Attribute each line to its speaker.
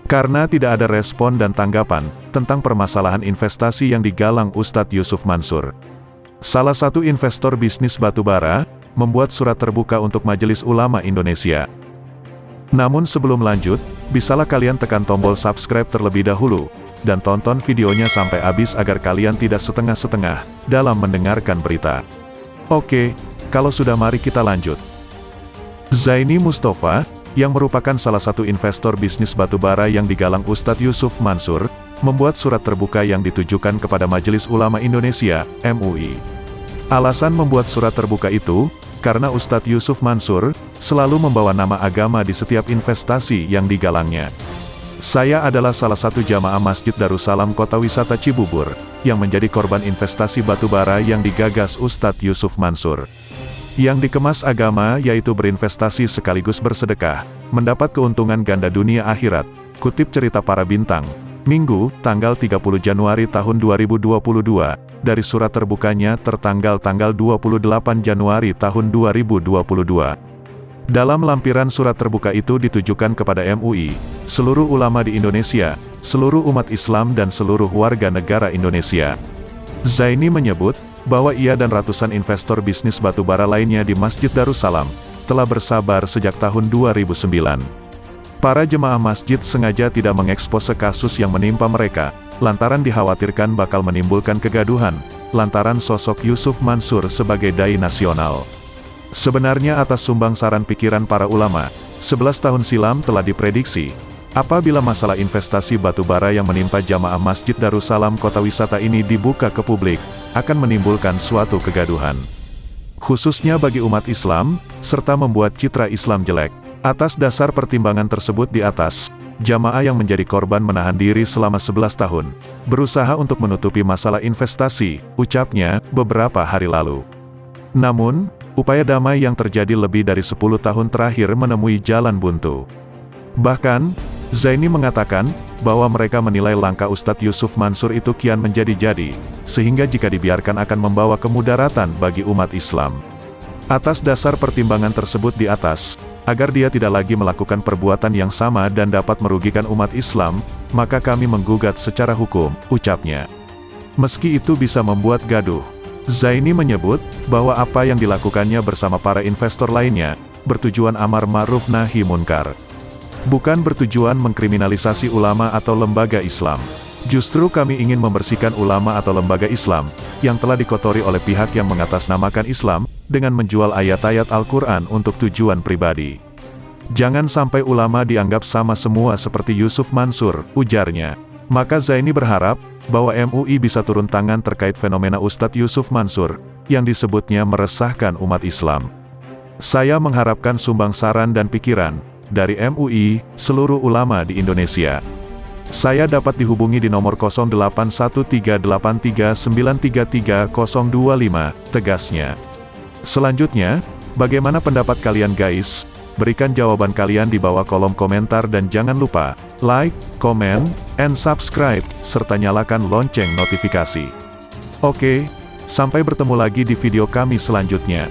Speaker 1: Karena tidak ada respon dan tanggapan tentang permasalahan investasi yang digalang Ustadz Yusuf Mansur. Salah satu investor bisnis batubara membuat surat terbuka untuk Majelis Ulama Indonesia. Namun sebelum lanjut, bisalah kalian tekan tombol subscribe terlebih dahulu, dan tonton videonya sampai habis agar kalian tidak setengah-setengah dalam mendengarkan berita. Oke, kalau sudah mari kita lanjut. Zaini Mustafa, yang merupakan salah satu investor bisnis batubara yang digalang Ustadz Yusuf Mansur, membuat surat terbuka yang ditujukan kepada Majelis Ulama Indonesia, MUI. Alasan membuat surat terbuka itu, karena Ustadz Yusuf Mansur selalu membawa nama agama di setiap investasi yang digalangnya. Saya adalah salah satu jamaah Masjid Darussalam Kota Wisata Cibubur, yang menjadi korban investasi batubara yang digagas Ustadz Yusuf Mansur. Yang dikemas agama yaitu berinvestasi sekaligus bersedekah, mendapat keuntungan ganda dunia akhirat, kutip cerita para bintang, Minggu, tanggal 30 Januari tahun 2022, dari surat terbukanya tertanggal tanggal 28 Januari tahun 2022. Dalam lampiran surat terbuka itu ditujukan kepada MUI, seluruh ulama di Indonesia, seluruh umat Islam dan seluruh warga negara Indonesia. Zaini menyebut, bahwa ia dan ratusan investor bisnis batubara lainnya di Masjid Darussalam, telah bersabar sejak tahun 2009. Para jemaah masjid sengaja tidak mengekspos kasus yang menimpa mereka, lantaran dikhawatirkan bakal menimbulkan kegaduhan, lantaran sosok Yusuf Mansur sebagai dai nasional. Sebenarnya atas sumbangsaran pikiran para ulama, 11 tahun silam telah diprediksi, apabila masalah investasi batubara yang menimpa jamaah Masjid Darussalam Kota Wisata ini dibuka ke publik, akan menimbulkan suatu kegaduhan. Khususnya bagi umat Islam, serta membuat citra Islam jelek. Atas dasar pertimbangan tersebut di atas, jamaah yang menjadi korban menahan diri selama 11 tahun, berusaha untuk menutupi masalah investasi, ucapnya, beberapa hari lalu. Namun, upaya damai yang terjadi lebih dari 10 tahun terakhir menemui jalan buntu. Bahkan, Zaini mengatakan, bahwa mereka menilai langkah Ustadz Yusuf Mansur itu kian menjadi-jadi, sehingga jika dibiarkan akan membawa kemudaratan bagi umat Islam. Atas dasar pertimbangan tersebut di atas, agar dia tidak lagi melakukan perbuatan yang sama dan dapat merugikan umat Islam, maka kami menggugat secara hukum, ucapnya. Meski itu bisa membuat gaduh, Zaini menyebut, bahwa apa yang dilakukannya bersama para investor lainnya, bertujuan amar ma'ruf nahi munkar. Bukan bertujuan mengkriminalisasi ulama atau lembaga Islam. Justru kami ingin membersihkan ulama atau lembaga Islam, yang telah dikotori oleh pihak yang mengatasnamakan Islam, dengan menjual ayat-ayat Al-Quran untuk tujuan pribadi. Jangan sampai ulama dianggap sama semua seperti Yusuf Mansur, ujarnya. Maka Zaini berharap, bahwa MUI bisa turun tangan terkait fenomena Ustadz Yusuf Mansur, yang disebutnya meresahkan umat Islam. Saya mengharapkan sumbangsaran dan pikiran, dari MUI, seluruh ulama di Indonesia. Saya dapat dihubungi di nomor 081383933025, tegasnya. Selanjutnya, bagaimana pendapat kalian guys? Berikan jawaban kalian di bawah kolom komentar dan jangan lupa, like, comment, and subscribe, serta nyalakan lonceng notifikasi. Oke, sampai bertemu lagi di video kami selanjutnya.